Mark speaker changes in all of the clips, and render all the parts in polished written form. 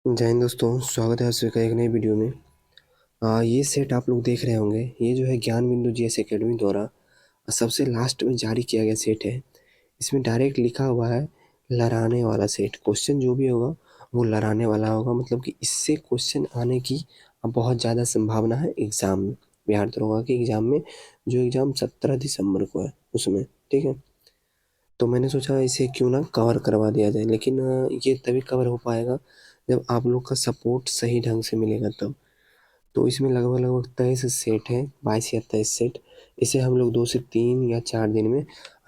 Speaker 1: जय हिंद दोस्तों, स्वागत है आप सभी का एक नई वीडियो में। ये सेट आप लोग देख रहे होंगे, ये जो है ज्ञान बिंदु जीएस एकेडमी द्वारा सबसे लास्ट में जारी किया गया सेट है। इसमें डायरेक्ट लिखा हुआ है लड़ाने वाला सेट। क्वेश्चन जो भी होगा वो लड़ाने वाला होगा, मतलब कि इससे क्वेश्चन आने की बहुत ज़्यादा संभावना है एग्ज़ाम में, बिहार दरोगा के एग्ज़ाम में, जो एग्ज़ाम 17 दिसंबर को है उसमें। ठीक है, तो मैंने सोचा इसे क्यों ना कवर करवा दिया जाए, लेकिन ये तभी कवर हो पाएगा जब आप लोग का सपोर्ट सही ढंग से मिलेगा तब। तो इसमें लगभग लगभग 23 सेट है, 22 या 23 सेट। इसे हम लोग 2 से 3 या 4 दिन में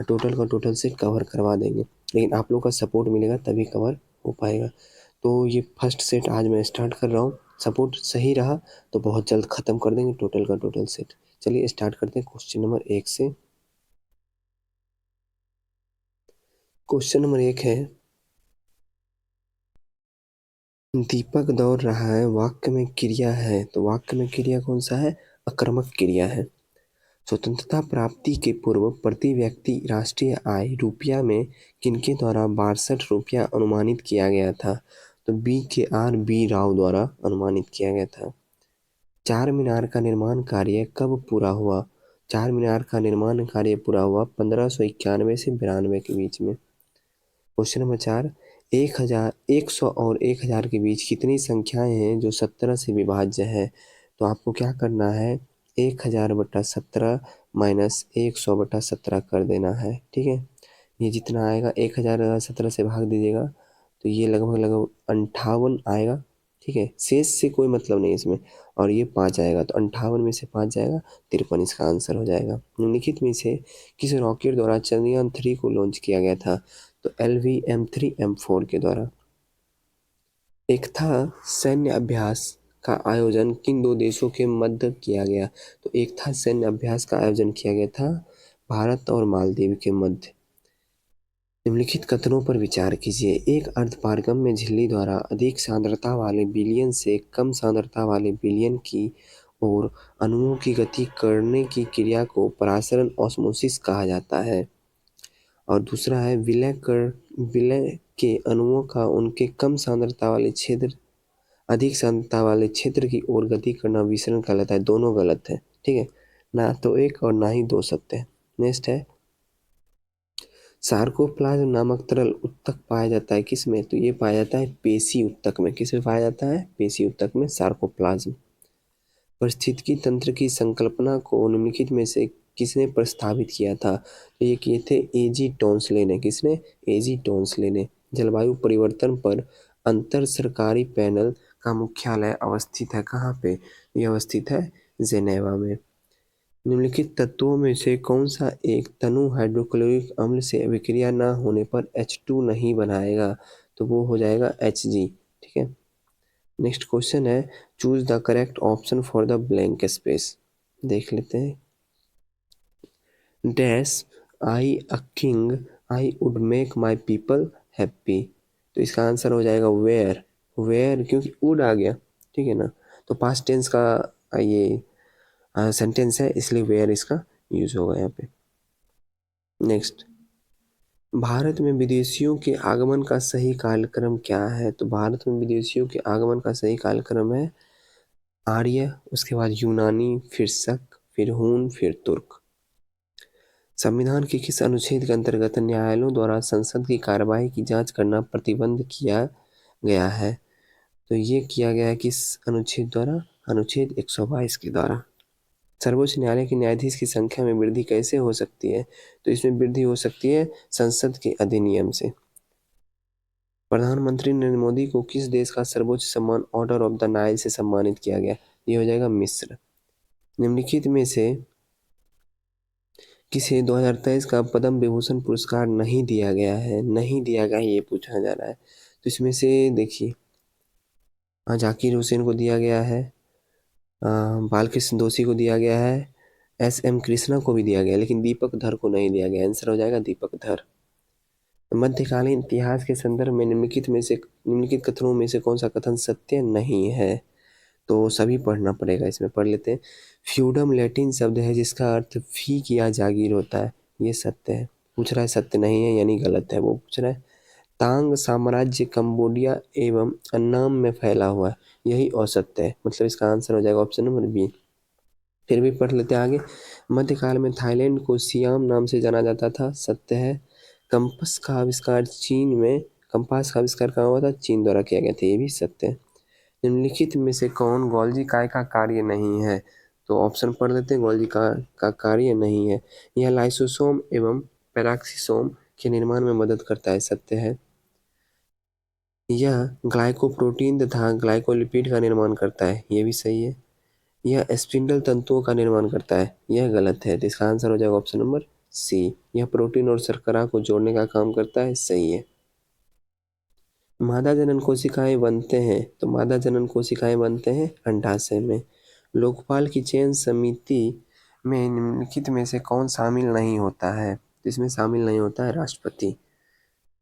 Speaker 1: टोटल का टोटल सेट कवर करवा देंगे, लेकिन आप लोग का सपोर्ट मिलेगा तभी कवर हो पाएगा। तो ये फर्स्ट सेट आज मैं स्टार्ट कर रहा हूँ। सपोर्ट सही रहा तो बहुत जल्द ख़त्म कर देंगे टोटल का टोटल सेट। चलिए स्टार्ट करते हैं क्वेश्चन नंबर 1 से। क्वेश्चन नंबर 1 है, दीपक दौड़ रहा है, वाक्य में क्रिया है, तो वाक्य में क्रिया कौन सा है? आक्रामक क्रिया है। स्वतंत्रता प्राप्ति के पूर्व प्रति व्यक्ति राष्ट्रीय आय रुपया में किनके द्वारा 62 रुपया अनुमानित किया गया था? तो बी राव द्वारा अनुमानित किया गया था। चार मीनार का निर्माण कार्य कब पूरा हुआ? चार मीनार का निर्माण कार्य पूरा हुआ 1591 से 92 के बीच में। क्वेश्चन नंबर 4, 100 और 1000 के बीच कितनी संख्याएं हैं जो 17 से विभाज्य है? तो आपको क्या करना है, 1000/17 माइनस 100/17 कर देना है। ठीक है, ये जितना आएगा 1017 से भाग दीजिएगा तो ये लगभग लगभग 58 आएगा। ठीक है, शेष से कोई मतलब नहीं इसमें, और ये 5 आएगा तो 58 में से 5 जाएगा, 53 इसका आंसर हो जाएगा। निम्नलिखित में से किस रॉकेट द्वारा चंद्रयान 3 को लॉन्च किया गया था? तो LV-M3M4 के द्वारा। एक था सैन्य अभ्यास का आयोजन किन दो देशों के मध्य किया गया? तो एक था सैन्य अभ्यास का आयोजन किया गया था भारत और मालदीव के मध्य। निम्नलिखित कथनों पर विचार कीजिए। एक अर्धपारगम्य झिल्ली द्वारा अधिक सांद्रता वाले विलयन से कम सांद्रता वाले विलयन की ओर अणुओं की गति करने की क्रिया को परासरण ऑस्मोसिस कहा जाता है। और दूसरा है विलय के अणुओं का उनके कम सांद्रता वाले क्षेत्र अधिक सांद्रता वाले क्षेत्र की ओर गति करना विसरण कहलाता है। दोनों गलत है। ठीक है, ना तो एक और ना ही दो सत्य है। नेक्स्ट है, सार्कोप्लाज्म नामक तरल उत्तक पाया जाता है किसमें? तो ये पाया जाता है पेशी उत्तक में। किसमें पाया जाता है? पेशी उत्तक में सार्कोप्लाज्म। पारिस्थितिकी तंत्र की संकल्पना को निम्नलिखित में से किसने प्रस्तावित किया था? तो ये किए थे एजी टोंसले ने। किसने? एजी टोंसले ने। जलवायु परिवर्तन पर अंतर सरकारी पैनल का मुख्यालय अवस्थित है कहाँ पे? ये अवस्थित है जेनेवा में। निम्नलिखित तत्वों में से कौन सा एक तनु हाइड्रोक्लोरिक अम्ल से अभिक्रिया न होने पर H2 नहीं बनाएगा? तो वो हो जाएगा Hg। ठीक है, नेक्स्ट क्वेश्चन है, choose the correct option for the blank space. देख लेते हैं। Dash I a king I would make my people happy. तो इसका आंसर हो जाएगा वेयर। वेयर क्योंकि वुड आ गया। ठीक है ना, तो पास्ट टेंस का ये सेंटेंस है, इसलिए वेयर इसका यूज होगा यहाँ पे। नेक्स्ट, भारत में विदेशियों के आगमन का सही कालक्रम क्या है? तो भारत में विदेशियों के आगमन का सही कालक्रम है आर्य, उसके बाद यूनानी, फिर शक, फिर हून, फिर तुर्क। संविधान के किस अनुच्छेद के अंतर्गत न्यायालयों द्वारा संसद की कार्यवाही की जांच करना प्रतिबंध किया गया है? तो ये किया गया है किस अनुच्छेद द्वारा? अनुच्छेद 122 के द्वारा। सर्वोच्च न्यायालय के न्यायाधीश की संख्या में वृद्धि कैसे हो सकती है? तो इसमें वृद्धि हो सकती है संसद के अधिनियम से। प्रधानमंत्री नरेंद्र मोदी को किस देश का सर्वोच्च सम्मान ऑर्डर ऑफ द नाइल से सम्मानित किया गया? ये हो जाएगा मिस्र। निम्नलिखित में से किसे 2023 का पद्म विभूषण पुरस्कार नहीं दिया गया है? नहीं दिया गया ये पूछा जा रहा है। तो इसमें से देखिए, जाकिर हुसैन को दिया गया है, बालकृष्ण दोषी को दिया गया है, SM कृष्णा को भी दिया गया, लेकिन दीपक धर को नहीं दिया गया। आंसर हो जाएगा दीपक धर। मध्यकालीन इतिहास के संदर्भ में निम्नलिखित कथनों में से कौन सा कथन सत्य नहीं है? तो सभी पढ़ना पड़ेगा, इसमें पढ़ लेते हैं। फ्यूडम लैटिन शब्द है जिसका अर्थ फीक या जागीर होता है। ये सत्य है। पूछ रहा है सत्य नहीं है यानी गलत है वो पूछ रहा है। तांग साम्राज्य कंबोडिया एवं अन्नाम में फैला हुआ है, यही औसत है। मतलब इसका आंसर हो जाएगा ऑप्शन नंबर बी। फिर भी पढ़ लेते हैं आगे। मध्यकाल में थाईलैंड को सियाम नाम से जाना जाता था, सत्य है। कंपास का आविष्कार कहाँ हुआ था? चीन द्वारा किया गया था, ये भी सत्य है। निम्नलिखित में से कौन गोल्जी काय का कार्य नहीं है? तो ऑप्शन पढ़ लेते हैं। गोल्जी का कार्य नहीं है। यह लाइसोसोम एवं पेरोक्सिसोम के निर्माण में मदद करता है, सत्य है। यह ग्लाइकोप्रोटीन तथा ग्लाइकोलिपिड का निर्माण करता है, ये भी सही है। यह स्पिंडल तंतुओं का निर्माण करता है, यह गलत है। तो इसका आंसर हो जाएगा ऑप्शन नंबर सी। यह प्रोटीन और शर्करा को जोड़ने का काम करता है, सही है। मादा जनन कोशिकाएं बनते हैं, तो मादा जनन कोशिकाएं बनते हैं अंडाशय में। लोकपाल की चयन समिति में निम्नलिखित में से कौन शामिल नहीं होता है? इसमें शामिल नहीं होता है राष्ट्रपति।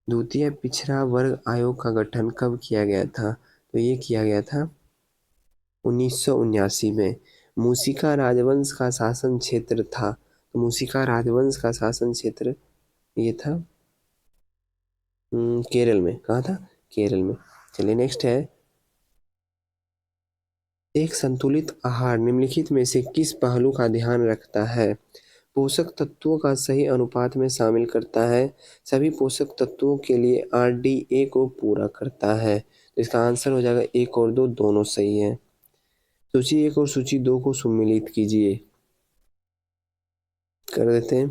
Speaker 1: द्वितीय पिछड़ा वर्ग आयोग का गठन कब किया गया था? तो ये किया गया था 1979 में। मूशिका राजवंश का शासन क्षेत्र था, तो मूशिका राजवंश का शासन क्षेत्र ये था केरल में। कहाँ था? केरल में। चलिए नेक्स्ट है। एक संतुलित आहार निम्नलिखित में से किस पहलू का ध्यान रखता है? पोषक तत्वों का सही अनुपात में शामिल करता है, सभी पोषक तत्वों के लिए RDA को पूरा करता है। तो इसका आंसर हो जाएगा 1 और 2 दोनों सही है। सूची 1 और सूची 2 को सम्मिलित कीजिए। कर देते हैं।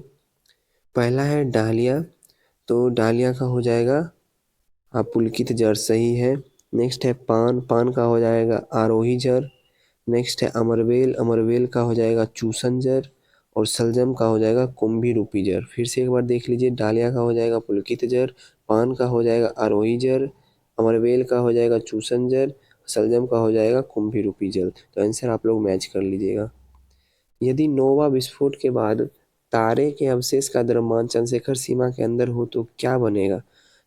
Speaker 1: पहला है डालिया, तो डालिया का हो जाएगा पुलकित जड़, सही है। नेक्स्ट है पान, पान का हो जाएगा आरोही जड़। नेक्स्ट है अमरवेल, अमरवेल का हो जाएगा चूसन जड़। और सलजम का हो जाएगा कुंभी रूपी जड़। फिर से एक बार देख लीजिए। डालिया का हो जाएगा पुलकित जड़, पान का हो जाएगा आरोही जड़, अमरवेल का हो जाएगा चूसन जड़, सलजम का हो जाएगा कुंभी रूपी जड़। तो आंसर आप लोग मैच कर लीजिएगा। यदि नोवा विस्फोट के बाद तारे के अवशेष का द्रव्यमान चंद्रशेखर सीमा के अंदर हो तो क्या बनेगा?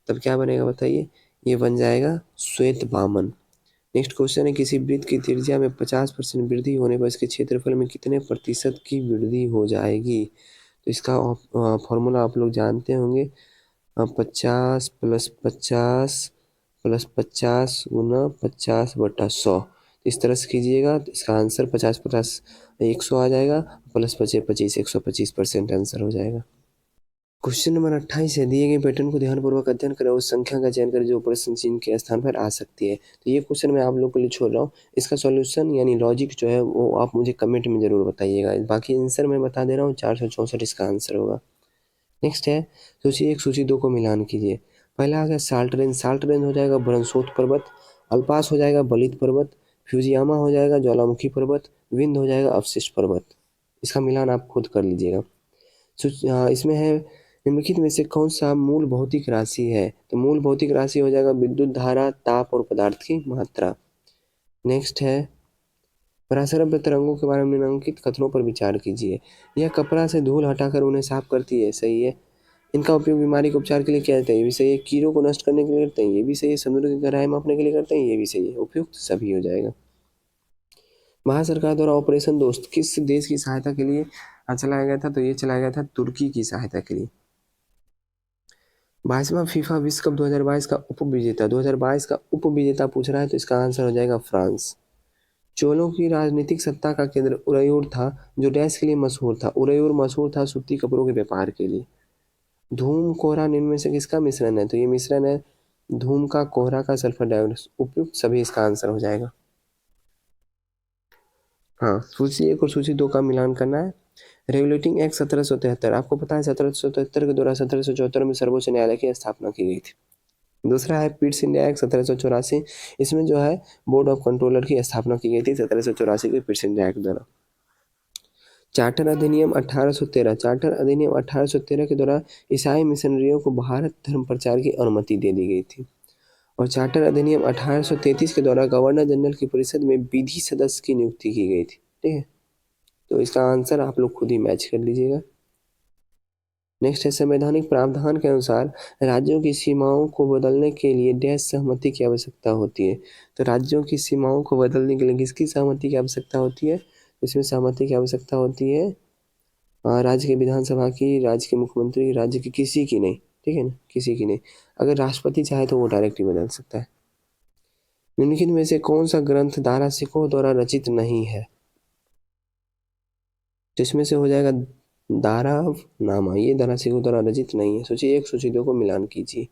Speaker 1: तब क्या बनेगा बताइए? ये बन जाएगा श्वेत बामन। नेक्स्ट क्वेश्चन है। किसी वृत्त की त्रिज्या में 50% वृद्धि होने पर इसके क्षेत्रफल में कितने प्रतिशत की वृद्धि हो जाएगी? तो इसका फॉर्मूला आप लोग जानते होंगे। 50 + 50 + 50 गुना 50/100। इस तरह से कीजिएगा तो इसका आंसर 50 + 100 आ जाएगा, प्लस 25 125% आंसर हो जाएगा। क्वेश्चन नंबर 28 है। दिए गए पैटर्न को ध्यानपूर्वक अध्ययन करें, उस संख्या का चयन करें जो प्रश्न चिन्ह के स्थान पर आ सकती है। तो ये क्वेश्चन मैं आप लोग के लिए छोड़ रहा हूँ। इसका सॉल्यूशन यानी लॉजिक जो है वो आप मुझे कमेंट में जरूर बताइएगा। बाकी आंसर मैं बता दे रहा हूँ, 464 इसका आंसर होगा। नेक्स्ट है सूची 1 सूची 2 को मिलान कीजिए। पहला आ गया साल्ट रेंज, साल्ट रेंज हो जाएगा ब्रह्मोत्सोथ पर्वत, अल्पास हो जाएगा बलित पर्वत, फ्यूजियामा हो जाएगा ज्वालामुखी पर्वत, विंध्य हो जाएगा अवशिष्ट पर्वत। इसका मिलान आप खुद कर लीजिएगा। इसमें है निम्नलिखित में से कौन सा मूल भौतिक राशि है? तो मूल भौतिक राशि हो जाएगा विद्युत धारा, ताप और पदार्थ की मात्रा। नेक्स्ट है पराशरम तरंगों के बारे में निम्नलिखित कथनों पर विचार कीजिए। यह कपड़ा से धूल हटाकर उन्हें साफ करती है, सही है। इनका उपयोग बीमारी के उपचार के लिए किया जाता है, ये भी सही है। कीड़ों को नष्ट करने के लिए करते हैं, ये भी सही है। समुद्र की गहराई मापने के लिए करते हैं, ये भी सही है। उपयुक्त सभी हो जाएगा। भारत सरकार द्वारा ऑपरेशन दोस्त किस देश की सहायता के लिए चलाया गया था? तो ये चलाया गया था तुर्की की सहायता के लिए। 22वां फीफा विश्व कप 2022 का उपविजेता 2022 का उपविजेता पूछ रहा है, तो इसका आंसर हो जाएगा फ्रांस। चोलों की राजनीतिक सत्ता का केंद्र उरैयूर था, जो डैश के लिए मशहूर था। उरैयूर मशहूर था सूती कपड़ों के व्यापार के लिए। धूम कोहरा निम्न में से किसका मिश्रण है? तो ये मिश्रण है धूम का, कोहरा का, सल्फर डाइऑक्साइड। उपयुक्त सभी इसका आंसर हो जाएगा। हाँ, सूची 1 और सूची 2 का मिलान करना है। रेगुलेटिंग एक्ट 1773, आपको पता है 1773 के दौरान 1774 में सर्वोच्च न्यायालय की स्थापना की गई थी। दूसरा है पिट्स इंडिया एक्ट 1784, इसमें जो है बोर्ड ऑफ कंट्रोलर की स्थापना की गई थी 1784 के पिट्स इंडिया एक्ट द्वारा। चार्टर अधिनियम 1813, चार्टर अधिनियम 1813 के द्वारा ईसाई मिशनरियों को भारत धर्म प्रचार की अनुमति दे दी गई थी। और चार्टर अधिनियम 1833 के द्वारा गवर्नर जनरल की परिषद में विधि सदस्य की नियुक्ति की गई थी। ठीक है, तो इसका आंसर आप लोग खुद ही मैच कर लीजिएगा। नेक्स्ट है संवैधानिक प्रावधान के अनुसार राज्यों की सीमाओं को बदलने के लिए डैश सहमति की आवश्यकता होती है। तो राज्यों की सीमाओं को बदलने के लिए किसकी सहमति की आवश्यकता होती है? इसमें सहमति की आवश्यकता होती है राज्य के विधानसभा की, राज्य के मुख्यमंत्री, राज्य की किसी की नहीं, ठीक है ना, किसी की नहीं। अगर राष्ट्रपति चाहे तो वो डायरेक्ट ही बदल सकता है। निम्नलिखित में से कौन सा ग्रंथ दारा सिकोह द्वारा रचित नहीं है? तो इसमें से हो जाएगा दारा नामा, ये दारा सिकोह द्वारा रचित नहीं है। सूची 1 सूची 2 को मिलान कीजिए।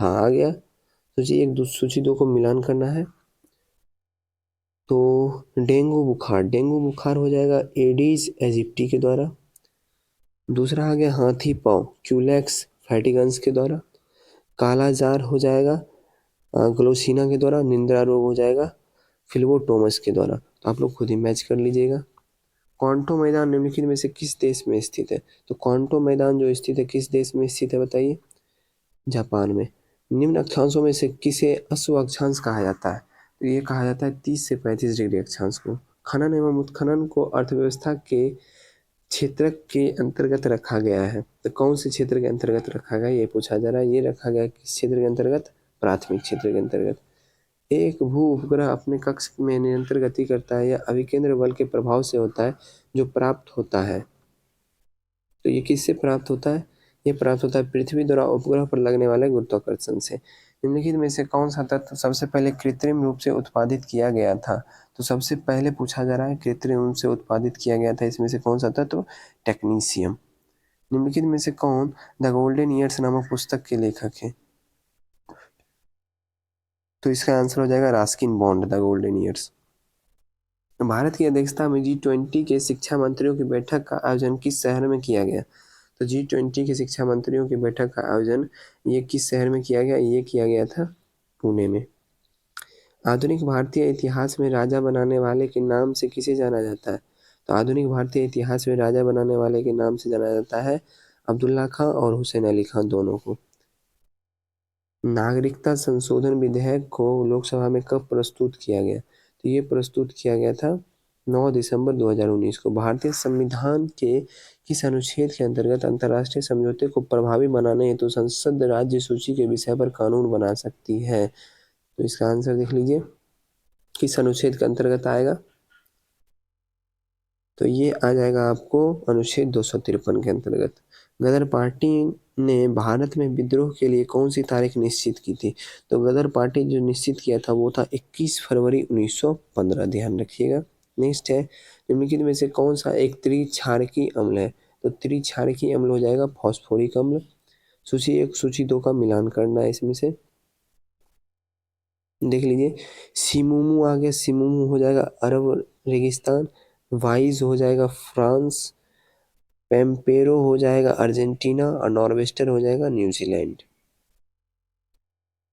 Speaker 1: हाँ आ गया। सूची 1 सूची 2 को मिलान करना है तो डेंगू बुखार हो जाएगा एडीज एजिप्टी के द्वारा। दूसरा आ गया हाथी पांव क्यूलेक्स फैटिगन्स के द्वारा। काला जार हो जाएगा ग्लोसिना के द्वारा। निंद्रा रोग हो जाएगा फिल्बोटोमस के द्वारा। तो आप लोग खुद ही मैच कर लीजिएगा। क्वांटो मैदान निम्नलिखित में से किस देश में स्थित है? तो क्वांटो मैदान जो स्थित है किस देश में स्थित है बताइए? जापान में। निम्न अक्षांशों में से किसे अश्व अक्षांश कहा जाता है? तो ये कहा जाता है 30 से 35 डिग्री अक्षांश को। खनन एवं उत्खनन को अर्थव्यवस्था के क्षेत्र के अंतर्गत रखा गया है। तो कौन से क्षेत्र के अंतर्गत रखा गया ये पूछा जा रहा है। ये रखा गया किस क्षेत्र के अंतर्गत? प्राथमिक क्षेत्र के अंतर्गत। एक भू उपग्रह अपने कक्ष में निरंतर गति करता है या अभिकेंद्र बल के प्रभाव से होता है जो प्राप्त होता है। तो ये किससे प्राप्त होता है? ये प्राप्त होता है पृथ्वी द्वारा उपग्रह पर लगने वाले गुरुत्वाकर्षण से। निम्नलिखित में से कौन सा तत्व सबसे पहले कृत्रिम रूप से उत्पादित किया गया था? तो सबसे पहले पूछा जा रहा है कृत्रिम रूप से उत्पादित किया गया था, इसमें से कौन सा तत्व? टेक्नीशियम। निम्नलिखित में से कौन द गोल्डन ईयर्स नामक पुस्तक के लेखक है? तो इसका आंसर हो जाएगा Raskin bond, the golden years. Bharat की अध्यक्षता में G20 के शिक्षा मंत्रियों की बैठक का आयोजन किस शहर में किया गया? तो G20 के शिक्षा मंत्रियों की बैठक का आयोजन ये किस शहर में किया गया? ये किया गया था पुणे में। आधुनिक भारतीय इतिहास में राजा बनाने वाले के नाम से किसे जाना जाता है? तो आधुनिक भारतीय इतिहास में राजा बनाने वाले के नाम से जाना जाता है अब्दुल्ला खां और हुसैन अली खां दोनों को। नागरिकता संशोधन विधेयक को लोकसभा में कब प्रस्तुत किया गया? तो ये प्रस्तुत किया गया था 9 दिसंबर 2019 को। भारतीय संविधान के किस अनुच्छेद के अंतर्गत अंतर्राष्ट्रीय समझौते को प्रभावी बनाने हेतु संसद राज्य सूची के विषय पर कानून बना सकती है? तो इसका आंसर देख लीजिए किस अनुच्छेद के अंतर्गत आएगा। तो ये आ जाएगा आपको अनुच्छेद 253 के अंतर्गत। गदर पार्टी ने भारत में विद्रोह के लिए कौन सी तारीख निश्चित की थी? तो गदर पार्टी जो निश्चित किया था वो था 21 फरवरी 1915, ध्यान रखिएगा। नेक्स्ट है निम्नलिखित में से कौन सा एक त्रिक्षारकी अम्ल है? तो त्रिक्षारकी अम्ल हो जाएगा फॉस्फोरिक अम्ल। सूची 1 सूची 2 का मिलान करना है इसमें से। देख लीजिए सिमुमू आ गया, सिमुमू हो जाएगा अरब रेगिस्तान। वाइज हो जाएगा फ्रांस। पेम्पेरो हो जाएगा अर्जेंटीना और नॉर्वेस्टर हो जाएगा न्यूजीलैंड।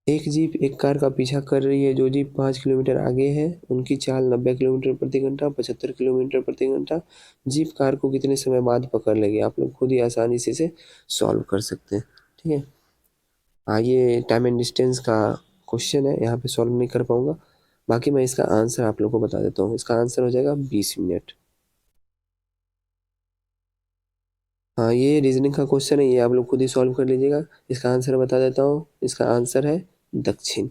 Speaker 1: एक जीप एक कार का पीछा कर रही है। जो जीप 5 किलोमीटर आगे है उनकी चाल 90 किलोमीटर प्रति घंटा 75 किलोमीटर प्रति घंटा। जीप कार को कितने समय बाद पकड़ लेगी? आप लोग खुद ही आसानी से इसे सॉल्व कर सकते हैं। ठीक है, ये टाइम एंड डिस्टेंस का क्वेश्चन है, यहाँ पे सॉल्व नहीं कर पाऊंगा। बाकी मैं इसका आंसर आप लोग को बता देता हूँ। इसका आंसर हो जाएगा 20 मिनट। हाँ ये रीजनिंग का क्वेश्चन है, ये आप लोग खुद ही सॉल्व कर लीजिएगा। इसका आंसर बता देता हूँ। इसका आंसर है दक्षिण।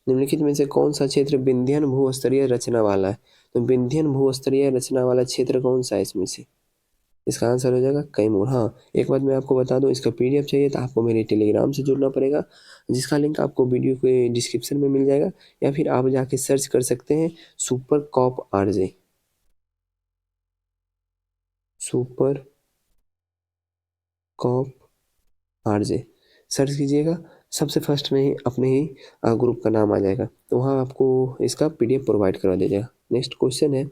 Speaker 1: निम्नलिखित में से कौन सा क्षेत्र विंध्यन भूस्तरीय रचना वाला है? तो विंध्यन भूस्तरीय रचना वाला क्षेत्र कौन सा है इसमें से? इसका आंसर हो जाएगा कैमूर। हाँ एक बात मैं आपको बता दूं, इसका PDF चाहिए तो आपको मेरे टेलीग्राम से जुड़ना पड़ेगा, जिसका लिंक आपको वीडियो के डिस्क्रिप्शन में मिल जाएगा, या फिर आप जाके सर्च कर सकते हैं super cop RJ, super cop RJ search कीजिएगा। सबसे फर्स्ट में ही अपने ही ग्रुप का नाम आ जाएगा, तो वहाँ आपको इसका PDF प्रोवाइड करवा दिया जाएगा। नेक्स्ट क्वेश्चन है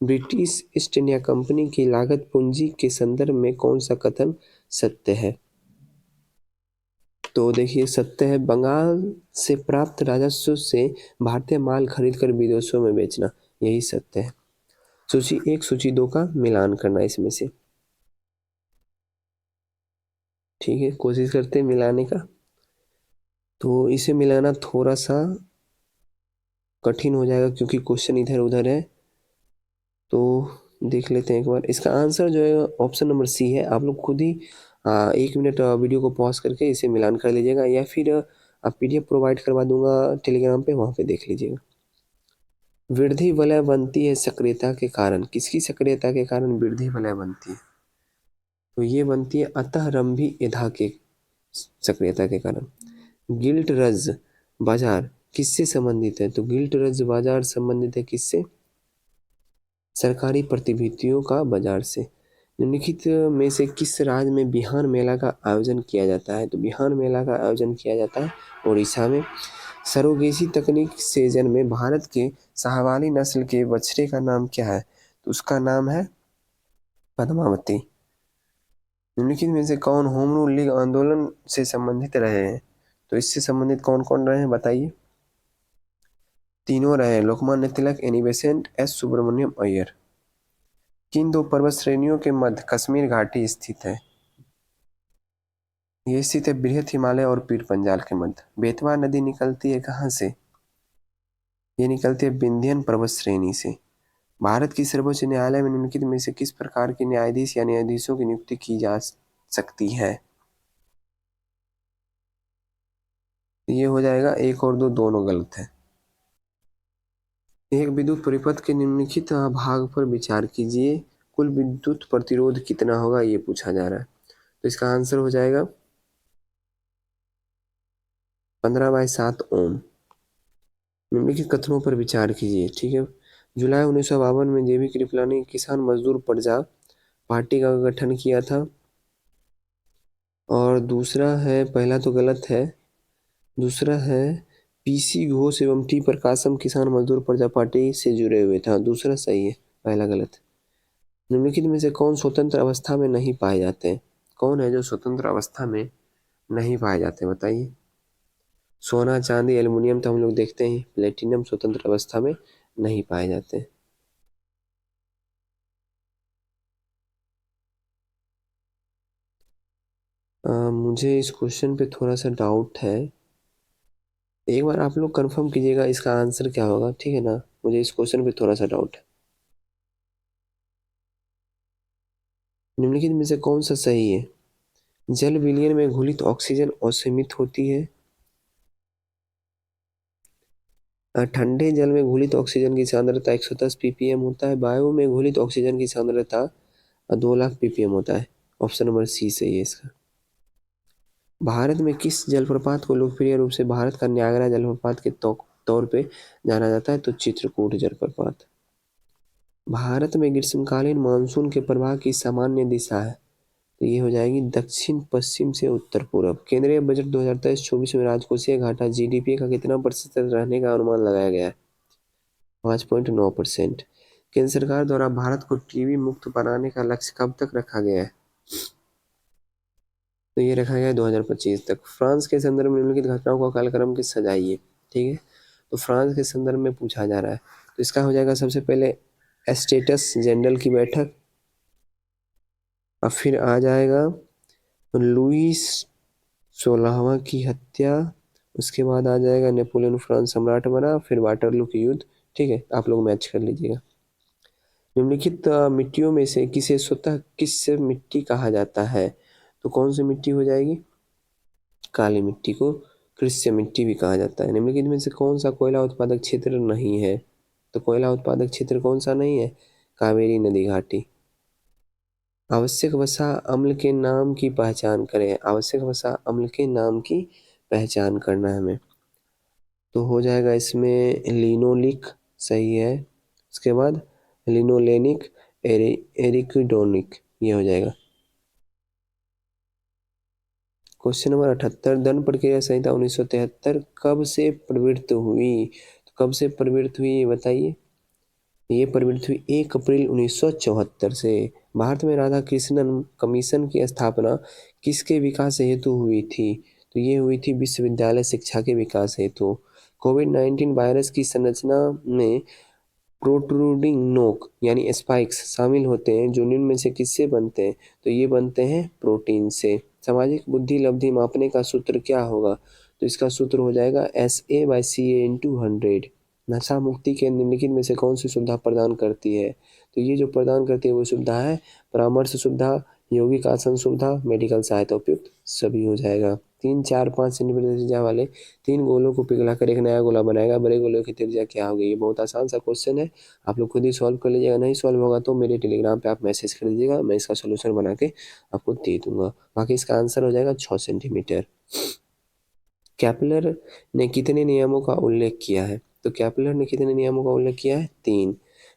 Speaker 1: ब्रिटिश ईस्ट इंडिया कंपनी की लागत पूंजी के संदर्भ में कौन सा कथन सत्य है? तो देखिए सत्य है बंगाल से प्राप्त राजस्व से भारतीय माल खरीदकर विदेशों में बेचना, यही सत्य है। सूची 1 सूची 2 का मिलान करना इसमें से। ठीक है कोशिश करते हैं मिलाने का। तो इसे मिलाना थोड़ा सा कठिन हो जाएगा क्योंकि क्वेश्चन इधर उधर है। तो देख लेते हैं एक बार। इसका आंसर जो है ऑप्शन नंबर C है। आप लोग खुद ही 1 मिनट वीडियो को पॉज करके इसे मिलान कर लीजिएगा, या फिर आप PDF प्रोवाइड करवा दूंगा टेलीग्राम पे, वहाँ पे देख लीजिएगा। वृद्धि वलय बनती है सक्रियता के कारण। किसकी सक्रियता के कारण वृद्धि वलय बनती है? तो ये बनती है अतःरंभी एधा के सक्रियता के कारण। गिल्ट रज बाजार किससे संबंधित है? तो गिल्ट रज बाजार संबंधित है किससे? सरकारी प्रतिभूतियों का बाजार से। निम्नलिखित में से किस राज्य में बिहान मेला का आयोजन किया जाता है? तो बिहान मेला का आयोजन किया जाता है उड़ीसा में। सरोगेसी तकनीक से जन्मे भारत के शाहवाली नस्ल के बछड़े का नाम क्या है? तो उसका नाम है पद्मावती। निम्नलिखित में से कौन होम रूल लीग आंदोलन से संबंधित रहे हैं? तो इससे संबंधित कौन कौन रहे हैं बताइए। तीनों रहे, Lokmanya Tilak, Annie Besant, S Subramania Iyer. किन दो पर्वत श्रेणियों के मध्य कश्मीर घाटी स्थित है? ये स्थित है बृहद हिमालय और पीर पंजाल के मध्य। बेतवा नदी निकलती है कहाँ से? ये निकलती है विंध्यन पर्वत श्रेणी से। भारत की सर्वोच्च न्यायालय में निम्नलिखित में से किस प्रकार के न्यायाधीश या न्यायाधीशों की नियुक्ति की जा सकती है? ये हो जाएगा 1 और 2 दोनों गलत है। एक विद्युत परिपथ के निम्नलिखित भाग पर विचार कीजिए, कुल विद्युत प्रतिरोध कितना होगा ये पूछा जा रहा है। तो इसका आंसर हो जाएगा 15/7 ओम। निम्नलिखित कथनों पर विचार कीजिए, ठीक है। जुलाई 1952 में जेबी कृपलानी किसान मजदूर प्रजा पार्टी का गठन किया था। और दूसरा है, पहला तो गलत है, दूसरा है पीसी घोष एवं टी प्रकाशम किसान मजदूर प्रजा पार्टी से जुड़े हुए था। दूसरा सही है, पहला गलत। निम्नलिखित में से कौन स्वतंत्र अवस्था में नहीं पाए जाते हैं? कौन है जो स्वतंत्र अवस्था में नहीं पाए जाते बताइए। सोना, चांदी, एल्युमिनियम तो हम लोग देखते हैं, प्लेटिनम स्वतंत्र अवस्था में नहीं पाए जाते। मुझे इस क्वेश्चन पे थोड़ा सा डाउट है, एक बार आप लोग कंफर्म कीजिएगा इसका आंसर क्या होगा, ठीक है ना। मुझे इस क्वेश्चन पे थोड़ा सा डाउट है। निम्नलिखित में से कौन सा सही है? जल विलयन में घुलित ऑक्सीजन असीमित होती है। ठंडे जल में घुलित ऑक्सीजन की सांद्रता 110 ppm होता है। वायु में घुलित ऑक्सीजन की सांद्रता 2 लाख ppm होता है। ऑप्शन नंबर सी सही है इसका। भारत में किस जलप्रपात को लोकप्रिय रूप से भारत का न्यायागरा जलप्रपात के तौर पे जाना जाता है? तो चित्रकूट जलप्रपात। भारत में ग्रीष्मकालीन मानसून के प्रवाह की सामान्य दिशा है, तो ये हो जाएगी दक्षिण पश्चिम से उत्तर पूर्व। केंद्रीय बजट 2023-24 में राजकोषीय घाटा जीडीपी का कितना प्रतिशत रहने का अनुमान लगाया गया है? 5.9%। केंद्र सरकार द्वारा भारत को टीबी मुक्त बनाने का लक्ष्य कब तक रखा गया है? तो ये रखा गया है 2025 तक। फ्रांस के संदर्भ में निम्नलिखित घटनाओं का कालक्रम के सजाइए, ठीक है। तो फ्रांस के संदर्भ में पूछा जा रहा है, तो इसका हो जाएगा सबसे पहले स्टेटस जनरल की बैठक, और फिर आ जाएगा लुईस 16वां की हत्या, उसके बाद आ जाएगा नेपोलियन फ्रांस सम्राट बना, फिर वाटरलू की युद्ध, ठीक है। आप लोग मैच कर लीजिएगा। निम्नलिखित मिट्टियों में से किसे स्वतः किस मिट्टी कहा जाता है? तो कौन सी मिट्टी हो जाएगी? काली मिट्टी को कृष्य मिट्टी भी कहा जाता है। निम्नलिखित में से कौन सा कोयला उत्पादक क्षेत्र नहीं है? तो कोयला उत्पादक क्षेत्र कौन सा नहीं है? कावेरी नदी घाटी। आवश्यक वसा अम्ल के नाम की पहचान करें। आवश्यक वसा अम्ल के नाम की पहचान करना है हमें, तो हो जाएगा इसमें लिनोलिक सही है। उसके बाद लिनोलेनिक, एरिकिडोनिक, ये हो जाएगा। क्वेश्चन नंबर 78, दंड प्रक्रिया संहिता 1973 कब से प्रवृत्त हुई? तो कब से प्रवृत्त हुई ये बताइए। ये प्रवृत्त हुई 1 अप्रैल 1974 से। भारत में राधा कृष्णन कमीशन की स्थापना किसके विकास हेतु हुई थी? तो ये हुई थी विश्वविद्यालय शिक्षा के विकास हेतु। कोविड-19 वायरस की संरचना में प्रोट्रूडिंग नोक यानी स्पाइक्स शामिल होते हैं, जो निम्न में से किससे बनते हैं? तो ये बनते हैं प्रोटीन से। सामाजिक बुद्धि लब्धि मापने का सूत्र क्या होगा? तो इसका सूत्र हो जाएगा SA/CA/100। नशा मुक्ति के निम्नलिखित में से कौन सी सुविधा प्रदान करती है? तो ये जो प्रदान करती है वो सुविधा है परामर्श सुविधा, यौगिक आसन सुविधा, मेडिकल सहायता उपयुक्त, सभी हो जाएगा। 3, 4, 5 सेंटीमीटर त्रिज्या वाले 3 गोलों को पिघलाकर एक नया गोला बनाएगा। बड़े गोले की त्रिज्या क्या होगी? ये बहुत आसान सा क्वेश्चन है, आप लोग खुद ही सॉल्व कर लीजिएगा। नहीं सॉल्व होगा तो मेरे टेलीग्राम पे आप मैसेज कर दीजिएगा, मैं इसका सोल्यूशन बना के आपको दे दूंगा। बाकी इसका आंसर हो जाएगा 6 सेंटीमीटर। केपलर ने कितने नियमों का उल्लेख किया है? तो केपलर ने कितने नियमों का उल्लेख किया है? 3।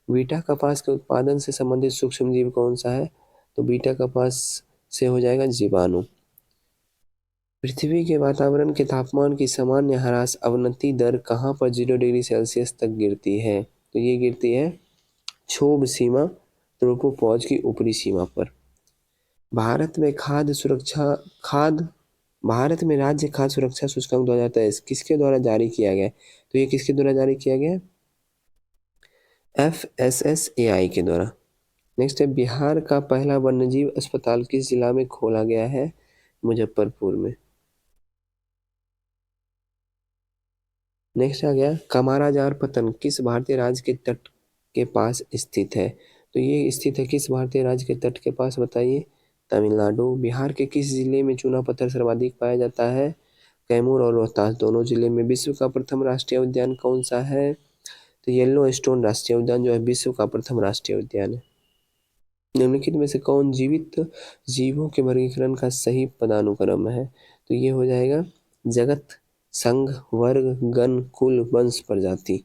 Speaker 1: बीटा कपास के उत्पादन से संबंधित सूक्ष्म जीव कौन सा है? तो बीटा कपास से हो जाएगा जीवाणु। पृथ्वी के वातावरण के तापमान की सामान्य ह्रास अवनति दर कहाँ पर 0 डिग्री सेल्सियस तक गिरती है? तो ये गिरती है क्षोभ सीमा ट्रोपोपॉज की ऊपरी सीमा पर। भारत में राज्य खाद्य सुरक्षा सूचकांक 2023 किसके द्वारा जारी किया गया? तो ये किसके द्वारा जारी किया गया? FSSAI के द्वारा। नेक्स्ट है, बिहार का पहला वन्यजीव अस्पताल किस जिला में खोला गया है? मुजफ्फरपुर में। नेक्स्ट आ गया, कमाराजार पत्तन किस भारतीय राज्य के तट के पास स्थित है? तो ये स्थित है किस भारतीय राज्य के तट के पास? बताइए। तमिलनाडु। बिहार के किस जिले में चूना पत्थर सर्वाधिक पाया जाता है? कैमूर और रोहतास दोनों जिले में। विश्व का प्रथम राष्ट्रीय उद्यान कौन सा है? तो येलो स्टोन राष्ट्रीय उद्यान जो है विश्व का प्रथम राष्ट्रीय उद्यान है। निम्नलिखित में से कौन जीवित जीवों के वर्गीकरण का सही पदानुक्रम है? तो ये हो जाएगा जगत, संघ, वर्ग, गण, कुल, वंश, प्रजाति।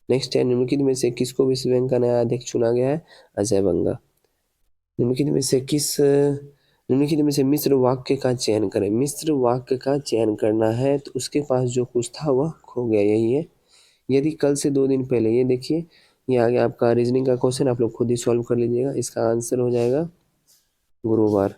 Speaker 1: नेक्स्ट है, निम्नलिखित में से किसको विश्व बैंक का नया अध्यक्ष चुना गया है? अजय बंगा। निम्नलिखित में से मिस्र वाक्य का चयन करें। मिस्र वाक्य का चयन करना है तो उसके पास जो कुछ था वह खो गया, यही है। यदि कल से 2 दिन पहले, ये देखिए ये आ गया आपका रीजनिंग का क्वेश्चन, आप लोग खुद ही सॉल्व कर लीजिएगा। इसका आंसर हो जाएगा गुरुवार।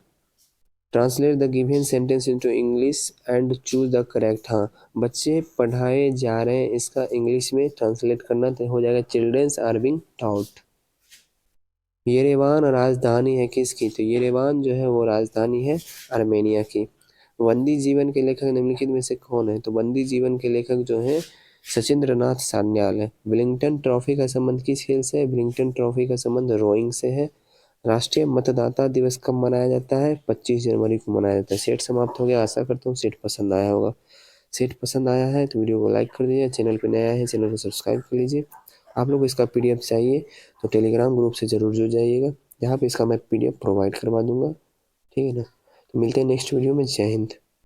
Speaker 1: Translate the given sentence into English and choose the correct. हाँ, बच्चे पढ़ाए जा रहे हैं, इसका इंग्लिश में ट्रांसलेट करना तो हो जाएगा childrens are being taught. Yerevan राजधानी है किसकी? तो येरेवान जो है वो राजधानी है आर्मेनिया की। बंदी जीवन के लेखक निम्नलिखित में से कौन है? तो बंदी जीवन के लेखक जो है सचिंद्र नाथ सान्याल है। विलिंगटन ट्रॉफी का संबंध किस खेल से है? विलिंगटन ट्रॉफी का संबंध रोइंग से है। राष्ट्रीय मतदाता दिवस कब मनाया जाता है? 25 जनवरी को मनाया जाता है। सेट समाप्त हो गया, आशा करता हूँ सेट पसंद आया होगा। सेट पसंद आया है तो वीडियो को लाइक कर दीजिए, चैनल पर नया है चैनल को सब्सक्राइब कर लीजिए। आप लोग इसका PDF चाहिए तो टेलीग्राम ग्रुप से ज़रूर जुड़ जाइएगा, जहाँ पे इसका मैं PDF प्रोवाइड करवा दूंगा। ठीक है ना? तो मिलते हैं नेक्स्ट वीडियो में। जय हिंद।